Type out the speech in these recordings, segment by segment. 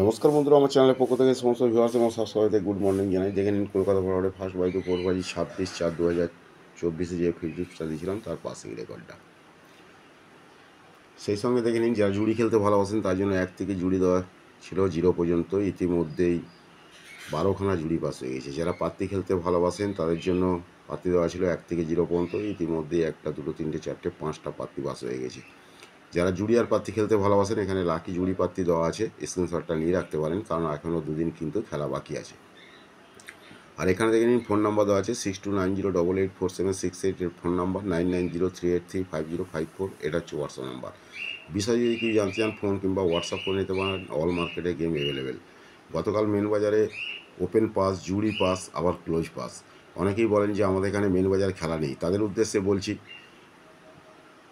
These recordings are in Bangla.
নমস্কার বন্ধুরা, আমার চ্যানেলের পক্ষ থেকে সমস্ত ভিউয়ার্স এবং সাবস্ক্রাইবারদের গুড মর্নিং জানাই। দেখে নিন কলকাতা বরাবরের ফার্স্ট বাই 26/4/2024 যে ফিল্ডটা দিয়েছিলাম তার পাসিং রেকর্ডটা। সেই সঙ্গে দেখে নিন যারা জুড়ি খেলতে ভালোবাসেন তার জন্য 1 থেকে জুড়ি দেওয়া ছিল 0 পর্যন্ত, ইতিমধ্যেই 12খানা জুড়ি পাস হয়ে গেছে। যারা পাত্তি খেলতে ভালোবাসেন তাদের জন্য পাত্তি দেওয়া ছিল 1 থেকে 0 পর্যন্ত, ইতিমধ্যেই 1টা 2টো 3টে 4টে 5টা পাত্তি পাস হয়ে গেছে। যারা জুড়ি আর পাত্তি খেলতে ভালোবাসেন এখানে লাকি জুড়ি পাত্তি দেওয়া আছে, স্ক্রিনশটটা নিয়ে রাখতে পারেন, কারণ এখনও 2 দিন কিন্তু খেলা বাকি আছে। আর এখানে দেখে নিন ফোন নাম্বার দেওয়া আছে 6290884768 এর ফোন নাম্বার, 9903835054 এটা হচ্ছে হোয়াটসঅ্যাপ নাম্বার। বিষয় যদি কেউ জানতে চান ফোন কিংবা হোয়াটসঅ্যাপ করে নিতে পারেন। অল মার্কেটে গেম অ্যাভেলেবেল। গতকাল মেন বাজারে ওপেন পাস, জুড়ি পাস, আবার ক্লোজ পাস। অনেকেই বলেন যে আমাদের এখানে মেন বাজার খেলা নেই, তাদের উদ্দেশ্যে বলছি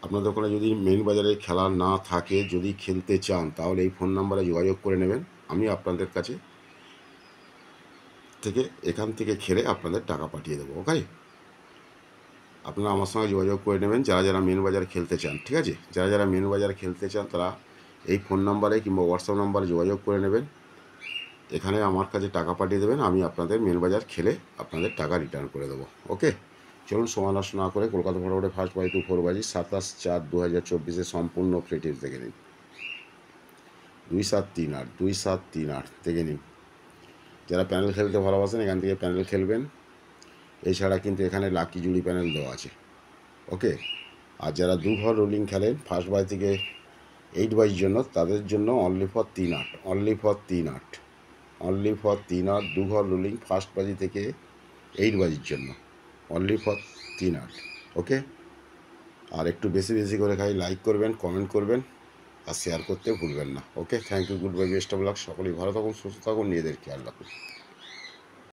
আপনাদের ওখানে যদি মেন বাজারে খেলা না থাকে, যদি খেলতে চান তাহলে এই ফোন নাম্বারে যোগাযোগ করে নেবেন। আমি আপনাদের কাছে থেকে এখান থেকে খেলে আপনাদের টাকা পাঠিয়ে দেবো। ওকে, আপনারা আমার সঙ্গে যোগাযোগ করে নেবেন যারা যারা মেন বাজার খেলতে চান। ঠিক আছে, যারা যারা মেন বাজার খেলতে চান তারা এই ফোন নাম্বারে কিংবা হোয়াটসঅ্যাপ নাম্বারে যোগাযোগ করে নেবেন, এখানে আমার কাছে টাকা পাঠিয়ে দেবেন, আমি আপনাদের মেন বাজার খেলে আপনাদের টাকা রিটার্ন করে দেবো। ওকে, চলুন সময় নষ্ট না করে কলকাতা বরাবরে ফার্স্ট বাই 27/4/2024 সম্পূর্ণ ফ্রি টিপস দেখে নিন। 2738 2738 দেখে নিন। যারা প্যানেল খেলতে ভালোবাসেন এখান থেকে প্যানেল খেলবেন। এছাড়া কিন্তু এখানে লাকি জুড়ি প্যানেল দেওয়া আছে। ওকে, আর যারা দুঘর রোলিং খেলেন ফার্স্ট বাই থেকে 8 বাইয়ের জন্য, তাদের জন্য অনলি ফর 38 দুঘর রোলিং ফার্স্ট বাজি থেকে 8 বাজির জন্য অনলি ফর 38। ওকে, আর একটু বেশি বেশি করে খাই লাইক করবেন, কমেন্ট করবেন আর শেয়ার করতে ভুলবেন না। Okay, thank you, good bye, best of luck. সকলেই ভালো থাকুন, সুস্থ থাকুন, নিজেদের খেয়াল রাখুন।